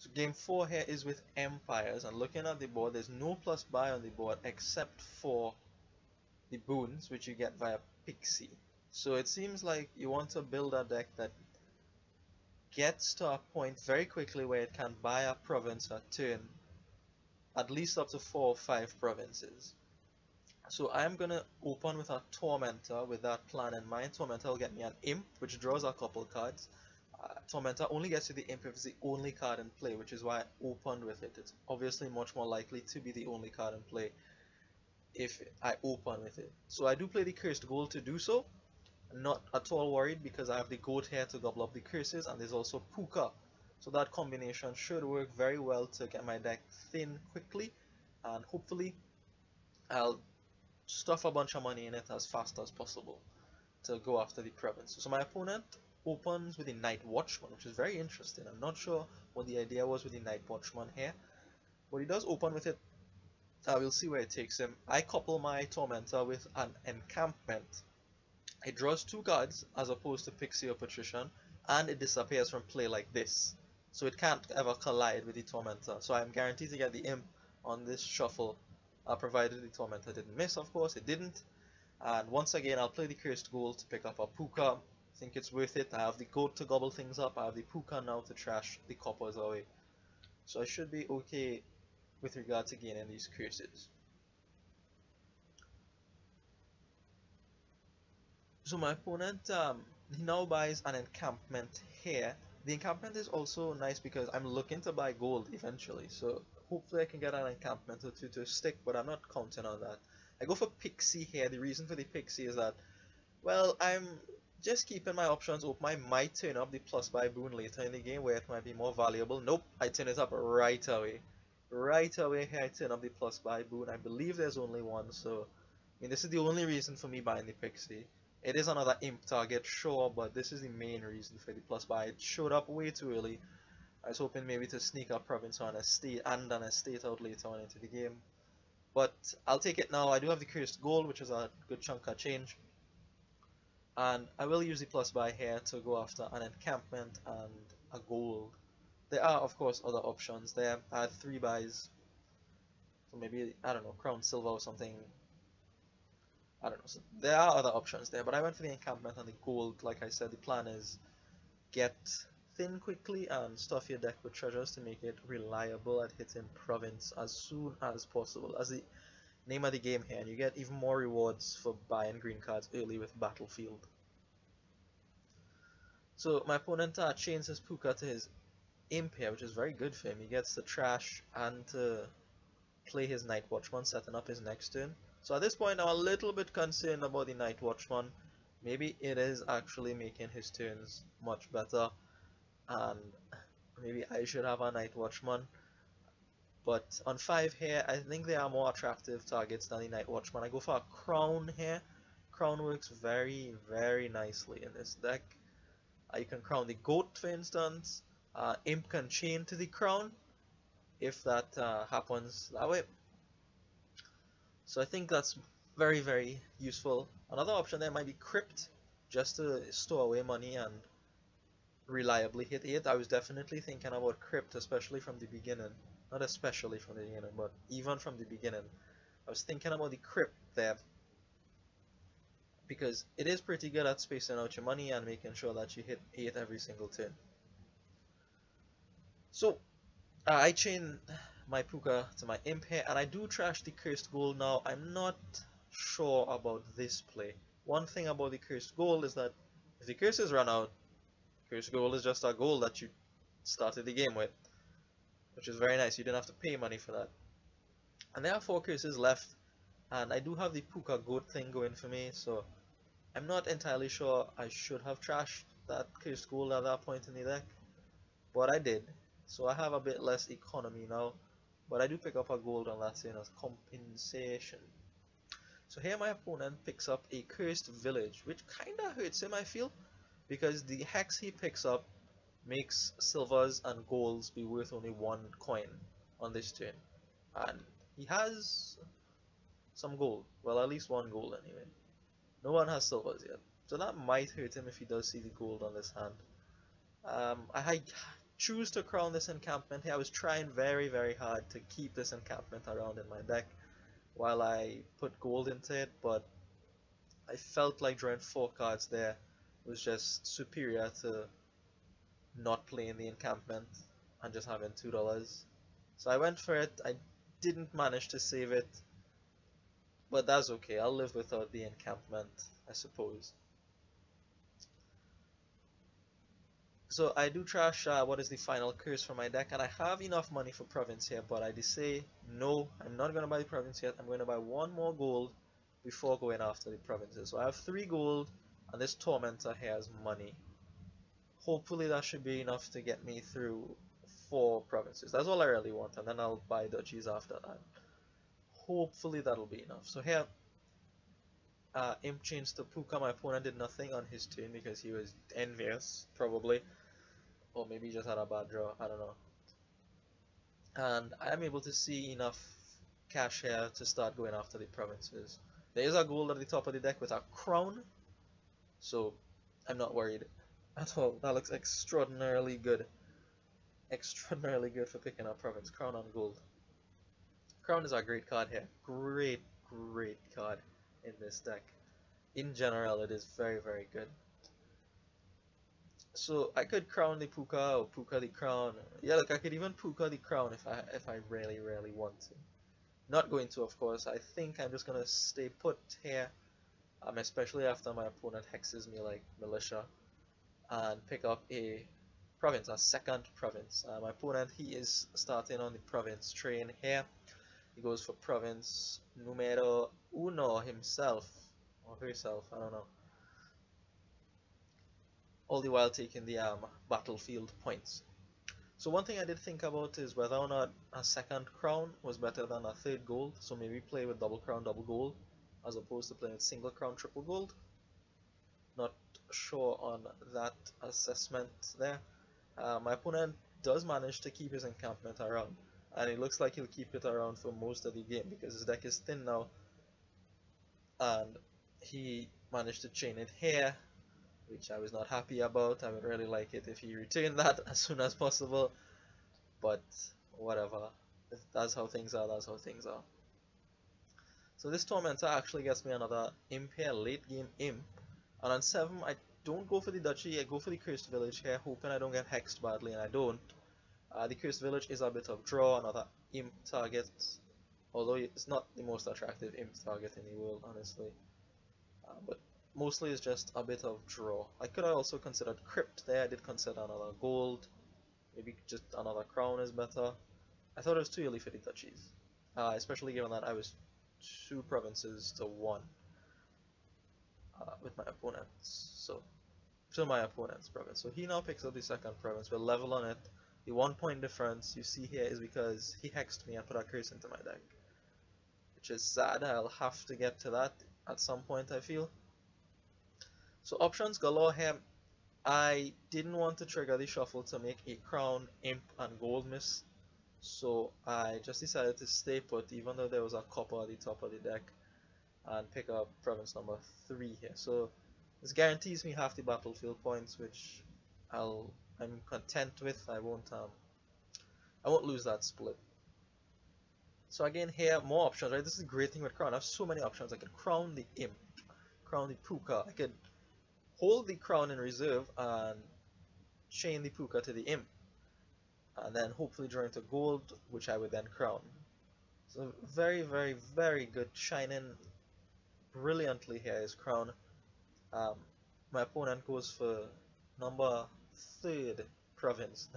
So game 4 here is with Empires, and looking at the board, there's no plus buy on the board except for the boons, which you get via Pixie. So it seems like you want to build a deck that gets to a point very quickly where it can buy a province a turn, at least up to 4 or 5 provinces. So I'm gonna open with a Tormentor with that plan in mind. Tormentor will get me an Imp, which draws a couple cards. Tormentor only gets you the Imp if it's the only card in play, which is why I opened with it. It's obviously much more likely to be the only card in play if I open with it. So I do play the Cursed Gold to do so. I'm not at all worried because I have the Goat here to gobble up the curses, and there's also Puka. So that combination should work very well to get my deck thin quickly, and hopefully I'll stuff a bunch of money in it as fast as possible to go after the province. So my opponent opens with the Night Watchman, which is very interesting. I'm not sure what the idea was with the Night Watchman here, but he does open with it. We'll see where it takes him. I couple my Tormentor with an Encampment. It draws 2 cards as opposed to Pixie or Patrician, and it disappears from play like this. So it can't ever collide with the Tormentor. So I'm guaranteed to get the Imp on this shuffle, provided the Tormentor didn't miss. Of course, it didn't. And once again, I'll play the Cursed Gold to pick up a Puka. I think it's worth it. I have the Goat to gobble things up. I have the Puka now to trash the coppers away. So I should be okay with regard to gaining these curses. So my opponent he now buys an encampment here. The encampment is also nice because I'm looking to buy gold eventually, so hopefully I can get an encampment or two to stick, but I'm not counting on that. I go for Pixie here. The reason for the Pixie is that, well, I'm just keeping my options open. I might turn up the plus buy boon later in the game where it might be more valuable. Nope, I turn it up right away. Right away here I turn up the plus buy boon. I believe there's only one, so I mean this is the only reason for me buying the Pixie. It is another imp target, sure, but this is the main reason for the plus buy. It showed up way too early. I was hoping maybe to sneak a province on a estate and an estate out later on into the game. But I'll take it now. I do have the Cursed Gold, which is a good chunk of change. And I will use the plus buy here to go after an encampment and a gold. There are, of course, other options there. I had 3 buys. So maybe, I don't know, Crown Silver or something. I don't know, so there are other options there, but I went for the encampment and the gold. Like I said, the plan is get thin quickly and stuff your deck with treasures to make it reliable at hitting province as soon as possible. As the name of the game here, and you get even more rewards for buying green cards early with Battlefield. So my opponent chains his Puka to his Imp here, which is very good for him. He gets to trash and to play his Night Watchman, setting up his next turn. So at this point I'm a little bit concerned about the Night Watchman. Maybe it is actually making his turns much better, and maybe I should have a Night Watchman. But on 5 here, I think there are more attractive targets than the Night Watchman. I go for a Crown here. Crown works very, very nicely in this deck. You can crown the Goat, for instance. Imp can chain to the Crown if that happens that way. So I think that's very, very useful. Another option there might be Crypt, just to store away money and reliably hit 8. I was definitely thinking about Crypt, especially from the beginning. Not especially from the beginning, but even from the beginning. I was thinking about the Crypt there, because it is pretty good at spacing out your money and making sure that you hit 8 every single turn. So I chain my Puka to my Imp here, and I do trash the Cursed Gold now. I'm not sure about this play. One thing about the Cursed Gold is that if the curses run out, Cursed Gold is just a gold that you started the game with, which is very nice. You didn't have to pay money for that. And there are 4 curses left, and I do have the Puka Goat thing going for me, so I'm not entirely sure I should have trashed that Cursed Gold at that point in the deck, but I did. So I have a bit less economy now, but I do pick up a gold on that turn as compensation. So here my opponent picks up a Cursed Village, which kinda hurts him, I feel, because the hex he picks up makes silvers and golds be worth only 1 coin on this turn. And he has some gold, well, at least 1 gold anyway. No one has silvers yet, so that might hurt him if he does see the gold on this hand. I choose to crown this encampment here. I was trying very, very hard to keep this encampment around in my deck while I put gold into it, but I felt like drawing 4 cards there was just superior to not playing the encampment and just having $2. So I went for it. I didn't manage to save it, but that's okay. I'll live without the encampment, I suppose. So I do trash what is the final curse for my deck, and I have enough money for province here, but I just say no, I'm not going to buy the province yet. I'm going to buy 1 more gold before going after the provinces. So I have 3 gold, and this tormentor here has money. Hopefully that should be enough to get me through 4 provinces. That's all I really want, and then I'll buy duchies after that. Hopefully that'll be enough. So here, Imp changed to Puka. My opponent did nothing on his turn because he was envious, probably. Or maybe he just had a bad draw, I don't know. And I am able to see enough cash here to start going after the provinces. There is a gold at the top of the deck with a crown, so I'm not worried at all. That looks extraordinarily good. Extraordinarily good for picking up province. Crown on gold. Crown is a great card here. Great, great card in this deck. In general, it is very, very good. So I could crown the Puka or Puka the crown. Yeah, look, I could even Puka the crown if I really, really want to. Not going to, of course. I think I'm just gonna stay put here, especially after my opponent hexes me like militia, and pick up a province, a second province. My opponent, he is starting on the province train here. He goes for province numero uno himself, or herself, I don't know. All the while taking the battlefield points. So one thing I did think about is whether or not a second crown was better than a third gold. So maybe play with double crown, double gold, as opposed to playing with single crown, triple gold. Not sure on that assessment there. My opponent does manage to keep his encampment around, and it looks like he'll keep it around for most of the game because his deck is thin now, and he managed to chain it here, which I was not happy about. I would really like it if he returned that as soon as possible, but whatever. If that's how things are, that's how things are. So this Tormentor actually gets me another Imp here, late game Imp, and on 7 I don't go for the Duchy, I go for the Cursed Village here, hoping I don't get hexed badly, and I don't. The Cursed Village is a bit of draw, another Imp target, although it's not the most attractive Imp target in the world, honestly. But mostly it's just a bit of draw. I could have also considered Crypt there. I did consider another gold. Maybe just another crown is better. I thought it was too early for the duchies, especially given that I was 2 provinces to 1 with my opponents. So to my opponent's province. So he now picks up the second province. We're level on it. The 1 point difference you see here is because he hexed me and put a curse into my deck, which is sad. I'll have to get to that at some point, I feel. So options galore here. I didn't want to trigger the shuffle to make a crown, imp, and gold miss, so I just decided to stay put even though there was a copper at the top of the deck, and pick up province number 3 here. So this guarantees me half the battlefield points, which I'm content with. I won't lose that split. So again here, more options, right? This is a great thing with crown. I have so many options. I could crown the imp, crown the puka. I could hold the crown in reserve and chain the puka to the imp, and then hopefully draw into gold, which I would then crown. So very, very, very good, shining brilliantly here is crown. My opponent goes for number 3rd province.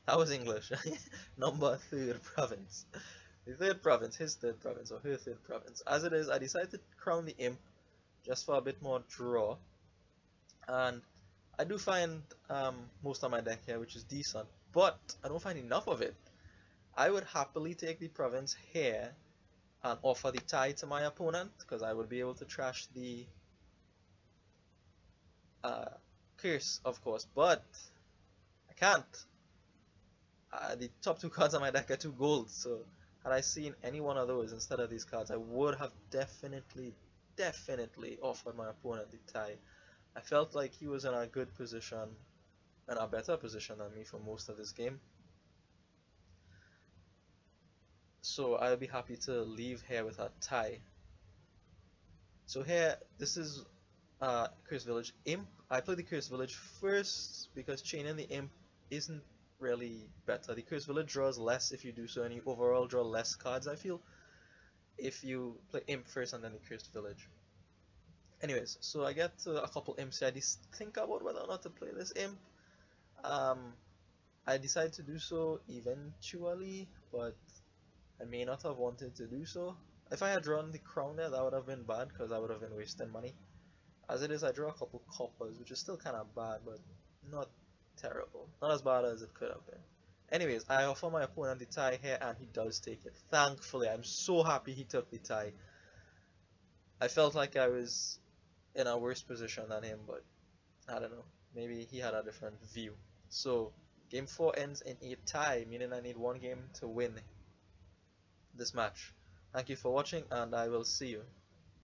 That was English. Number 3rd province. The 3rd province, his 3rd province, or her 3rd province. As it is, I decided to crown the imp just for a bit more draw. And I do find most of my deck here, which is decent, but I don't find enough of it. I would happily take the province here and offer the tie to my opponent, because I would be able to trash the curse, of course, but I can't. The top 2 cards on my deck are 2 gold, so had I seen any one of those instead of these cards, I would have definitely offered my opponent the tie. I felt like he was in a good position in a better position than me for most of this game. So I'll be happy to leave here with a tie. So here, this is Cursed Village Imp. I played the Cursed Village first because chaining the Imp isn't really better. The Cursed Village draws less if you do so, and you overall draw less cards, I feel, if you play Imp first and then the Cursed Village. Anyways, so I get a couple imps here. I just think about whether or not to play this imp. Um, I decided to do so eventually, but I may not have wanted to do so. If I had drawn the crown there, that would have been bad because I would have been wasting money. As it is, I draw a couple coppers, which is still kind of bad, but not terrible. Not as bad as it could have been. Anyways, I offer my opponent the tie here, and he does take it. Thankfully, I'm so happy he took the tie. I felt like I was in a worse position than him, but I don't know. Maybe he had a different view. So, game 4 ends in a tie, meaning I need one game to win this match. Thank you for watching, and I will see you.